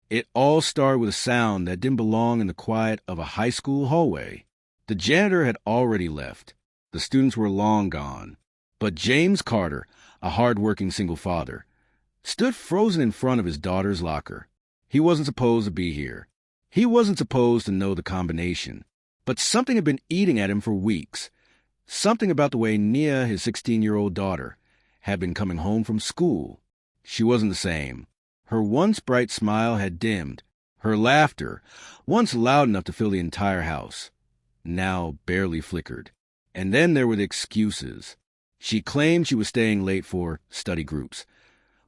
It all started with a sound that didn't belong in the quiet of a high school hallway. The janitor had already left. The students were long gone. But James Carter, a hard-working single father, stood frozen in front of his daughter's locker. He wasn't supposed to be here. He wasn't supposed to know the combination. But something had been eating at him for weeks. Something about the way Nia, his 16-year-old daughter, had been coming home from school. She wasn't the same. Her once bright smile had dimmed. Her laughter, once loud enough to fill the entire house, now barely flickered. And then there were the excuses. She claimed she was staying late for study groups.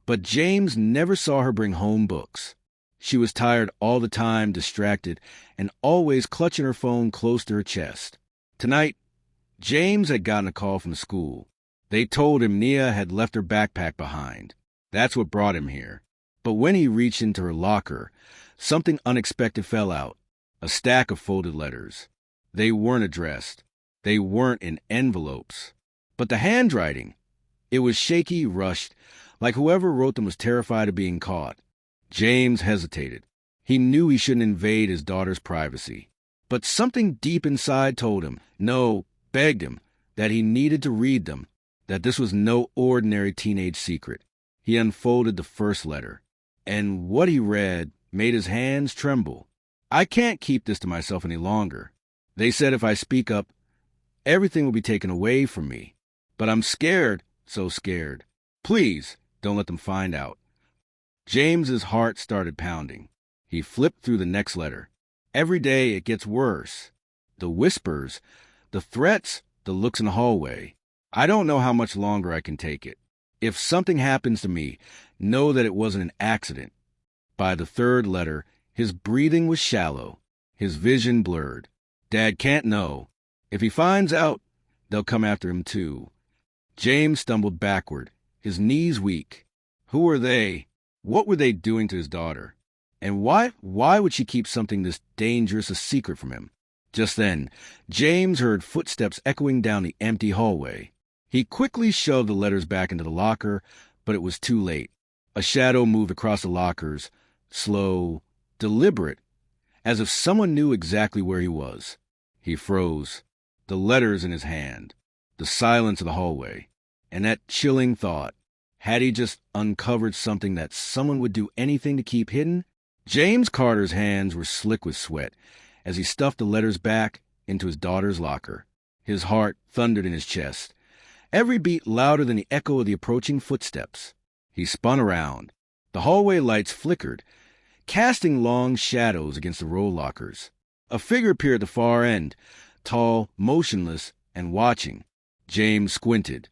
But James never saw her bring home books. She was tired all the time, distracted, and always clutching her phone close to her chest. Tonight, James had gotten a call from school. They told him Nia had left her backpack behind. That's what brought him here. But when he reached into her locker, something unexpected fell out. A stack of folded letters. They weren't addressed. They weren't in envelopes. But the handwriting, it was shaky, rushed, like whoever wrote them was terrified of being caught. James hesitated. He knew he shouldn't invade his daughter's privacy. But something deep inside told him, no, begged him, that he needed to read them, that this was no ordinary teenage secret. He unfolded the first letter, and what he read made his hands tremble. I can't keep this to myself any longer. They said if I speak up, everything will be taken away from me. But I'm scared, so scared. Please, don't let them find out. James's heart started pounding. He flipped through the next letter. Every day it gets worse. The whispers, the threats, the looks in the hallway. I don't know how much longer I can take it. If something happens to me, know that it wasn't an accident. By the third letter, his breathing was shallow, his vision blurred. Dad can't know. If he finds out, they'll come after him too. James stumbled backward, his knees weak. Who were they? What were they doing to his daughter? And why would she keep something this dangerous a secret from him? Just then, James heard footsteps echoing down the empty hallway. He quickly shoved the letters back into the locker, but it was too late. A shadow moved across the lockers, slow, deliberate, as if someone knew exactly where he was. He froze, the letters in his hand, the silence of the hallway, and that chilling thought. Had he just uncovered something that someone would do anything to keep hidden? James Carter's hands were slick with sweat as he stuffed the letters back into his daughter's locker. His heart thundered in his chest, every beat louder than the echo of the approaching footsteps. He spun around. The hallway lights flickered, casting long shadows against the roll lockers. A figure appeared at the far end, tall, motionless, and watching. James squinted,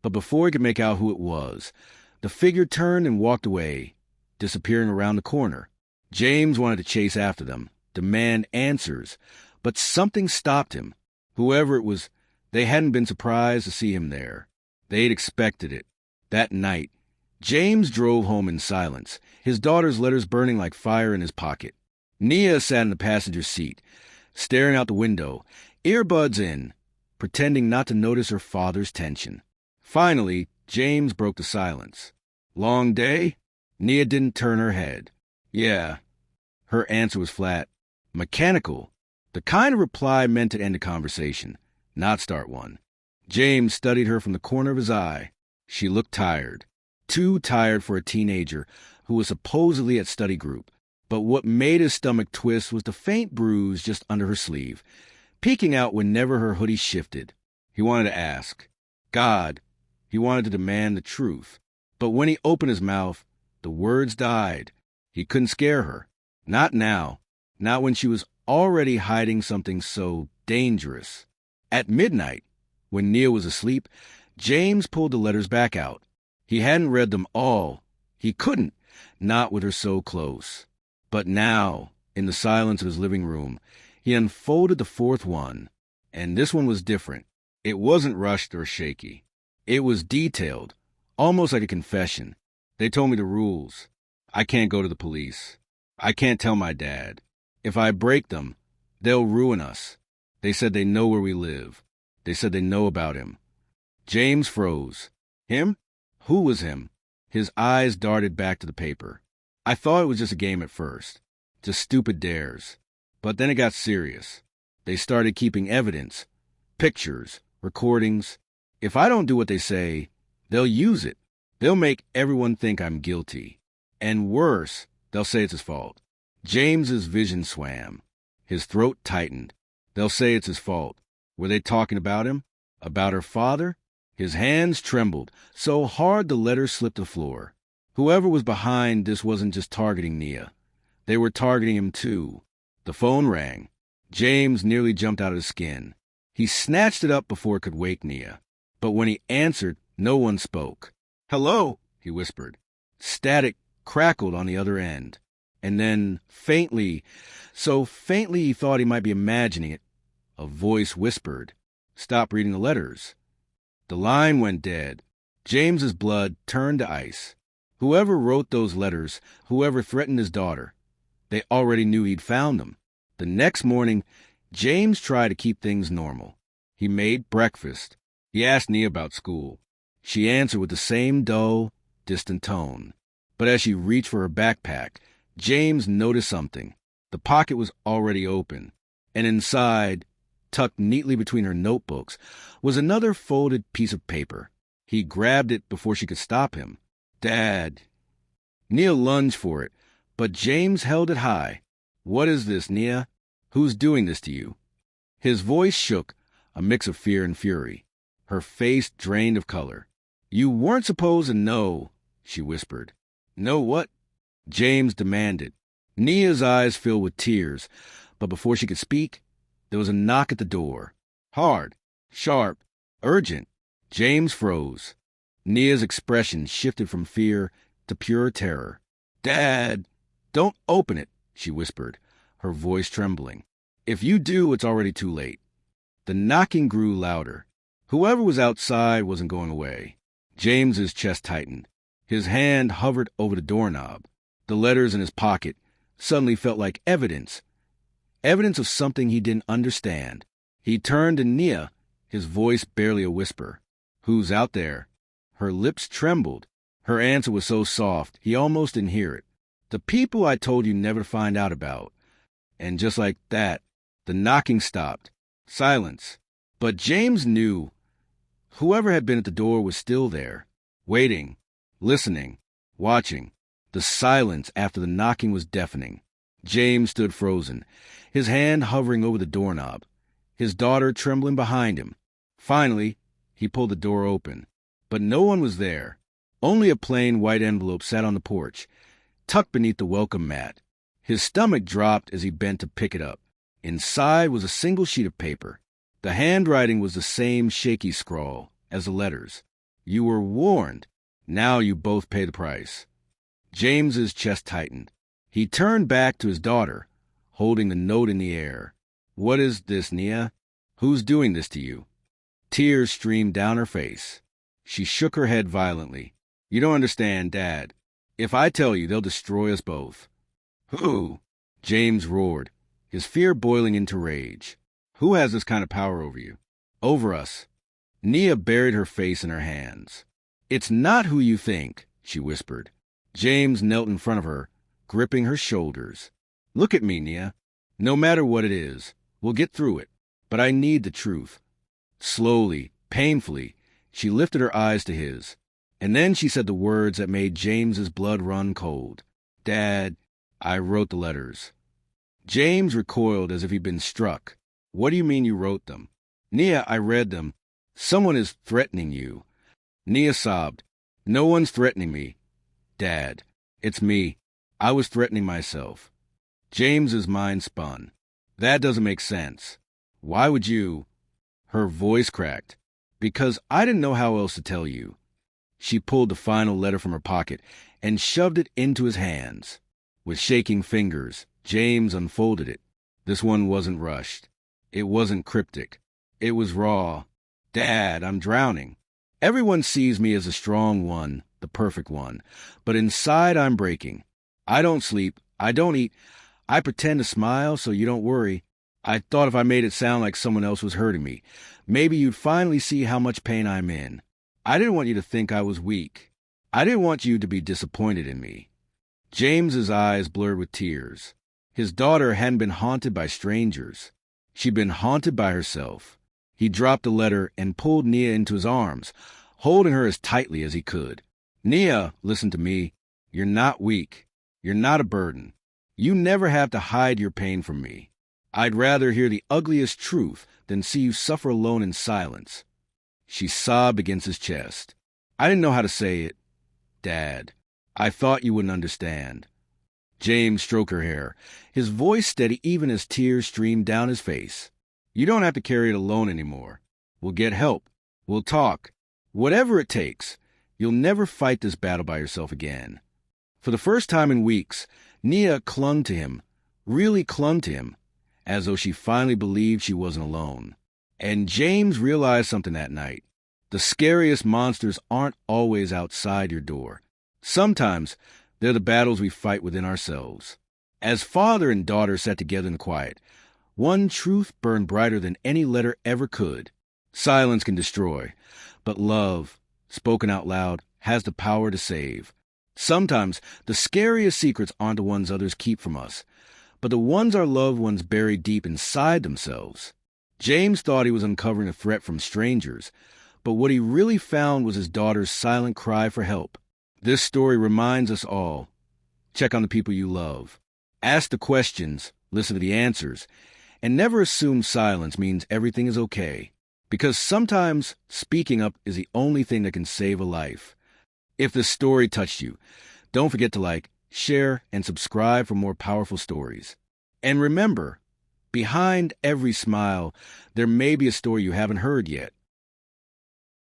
but before he could make out who it was, the figure turned and walked away, disappearing around the corner. James wanted to chase after them, demand answers, but something stopped him. Whoever it was, they hadn't been surprised to see him there. They'd expected it. That night, James drove home in silence, his daughter's letters burning like fire in his pocket. Nia sat in the passenger seat, staring out the window, earbuds in, pretending not to notice her father's tension. Finally, James broke the silence. Long day? Nia didn't turn her head. Yeah. Her answer was flat, mechanical, the kind of reply meant to end a conversation, not start one. James studied her from the corner of his eye. She looked tired, too tired for a teenager who was supposedly at study group. But what made his stomach twist was the faint bruise just under her sleeve, peeking out whenever her hoodie shifted. He wanted to ask. God. He wanted to demand the truth. But when he opened his mouth, the words died. He couldn't scare her. Not now. Not when she was already hiding something so dangerous. At midnight, when Nia was asleep, James pulled the letters back out. He hadn't read them all. He couldn't, not with her so close. But now, in the silence of his living room, he unfolded the fourth one. And this one was different. It wasn't rushed or shaky. It was detailed, almost like a confession. They told me the rules. I can't go to the police. I can't tell my dad. If I break them, they'll ruin us. They said they know where we live. They said they know about him. James froze. Him? Who was him? His eyes darted back to the paper. I thought it was just a game at first, just stupid dares. But then it got serious. They started keeping evidence, pictures, recordings. If I don't do what they say, they'll use it. They'll make everyone think I'm guilty. And worse, they'll say it's his fault. James's vision swam. His throat tightened. They'll say it's his fault. Were they talking about him? About her father? His hands trembled so hard the letters slipped to the floor. Whoever was behind this wasn't just targeting Nia. They were targeting him too. The phone rang. James nearly jumped out of his skin. He snatched it up before it could wake Nia. But when he answered, no one spoke. "Hello," he whispered. Static crackled on the other end. And then, faintly, so faintly he thought he might be imagining it, a voice whispered, "Stop reading the letters." The line went dead. James's blood turned to ice. Whoever wrote those letters, whoever threatened his daughter, they already knew he'd found them. The next morning, James tried to keep things normal. He made breakfast. He asked Nia about school. She answered with the same dull, distant tone. But as she reached for her backpack, James noticed something. The pocket was already open, and inside, tucked neatly between her notebooks, was another folded piece of paper. He grabbed it before she could stop him. "Dad." Nia lunged for it, but James held it high. "What is this, Nia? Who's doing this to you?" His voice shook, a mix of fear and fury. Her face drained of color. "You weren't supposed to know," she whispered. "Know what?" James demanded. Nia's eyes filled with tears, but before she could speak, there was a knock at the door. Hard, sharp, urgent. James froze. Nia's expression shifted from fear to pure terror. "Dad, don't open it," she whispered, her voice trembling. "If you do, it's already too late." The knocking grew louder. Whoever was outside wasn't going away. James's chest tightened. His hand hovered over the doorknob. The letters in his pocket suddenly felt like evidence. Evidence of something he didn't understand. He turned to Nia, his voice barely a whisper. "Who's out there?" Her lips trembled. Her answer was so soft, he almost didn't hear it. "The people I told you never to find out about." And just like that, the knocking stopped. Silence. But James knew. Whoever had been at the door was still there, waiting, listening, watching. The silence after the knocking was deafening. James stood frozen, his hand hovering over the doorknob, his daughter trembling behind him. Finally, he pulled the door open. But no one was there. Only a plain white envelope sat on the porch, tucked beneath the welcome mat. His stomach dropped as he bent to pick it up. Inside was a single sheet of paper. The handwriting was the same shaky scrawl as the letters. "You were warned. Now you both pay the price." James's chest tightened. He turned back to his daughter, holding the note in the air. "What is this, Nia? Who's doing this to you?" Tears streamed down her face. She shook her head violently. "You don't understand, Dad. If I tell you, they'll destroy us both." "Who?" James roared, his fear boiling into rage. "Who has this kind of power over you?" "Over us." Nia buried her face in her hands. "It's not who you think," she whispered. James knelt in front of her, gripping her shoulders. "Look at me, Nia. No matter what it is, we'll get through it. But I need the truth." Slowly, painfully, she lifted her eyes to his. And then she said the words that made James's blood run cold. "Dad, I wrote the letters." James recoiled as if he'd been struck. "What do you mean you wrote them?" "Nia, I read them. Someone is threatening you." Nia sobbed. "No one's threatening me. Dad, it's me. I was threatening myself." James's mind spun. "That doesn't make sense. Why would you?" Her voice cracked. "Because I didn't know how else to tell you." She pulled the final letter from her pocket and shoved it into his hands. With shaking fingers, James unfolded it. This one wasn't rushed. It wasn't cryptic. It was raw. "Dad, I'm drowning. Everyone sees me as the strong one, the perfect one. But inside I'm breaking. I don't sleep. I don't eat. I pretend to smile so you don't worry. I thought if I made it sound like someone else was hurting me, maybe you'd finally see how much pain I'm in. I didn't want you to think I was weak. I didn't want you to be disappointed in me." James's eyes blurred with tears. His daughter hadn't been haunted by strangers. She'd been haunted by herself. He dropped the letter and pulled Nia into his arms, holding her as tightly as he could. Nia, listen to me. You're not weak. You're not a burden. You never have to hide your pain from me. I'd rather hear the ugliest truth than see you suffer alone in silence. She sobbed against his chest. I didn't know how to say it. Dad, I thought you wouldn't understand. James stroked her hair, his voice steady even as tears streamed down his face. You don't have to carry it alone anymore. We'll get help. We'll talk. Whatever it takes. You'll never fight this battle by yourself again. For the first time in weeks, Nia clung to him, really clung to him, as though she finally believed she wasn't alone. And James realized something that night. The scariest monsters aren't always outside your door. Sometimes they're the battles we fight within ourselves. As father and daughter sat together in the quiet, one truth burned brighter than any letter ever could. Silence can destroy, but love, spoken out loud, has the power to save. Sometimes the scariest secrets aren't the ones others keep from us, but the ones our loved ones bury deep inside themselves. James thought he was uncovering a threat from strangers, but what he really found was his daughter's silent cry for help. This story reminds us all. Check on the people you love. Ask the questions, listen to the answers, and never assume silence means everything is okay. Because sometimes speaking up is the only thing that can save a life. If this story touched you, don't forget to like, share, and subscribe for more powerful stories. And remember, behind every smile, there may be a story you haven't heard yet.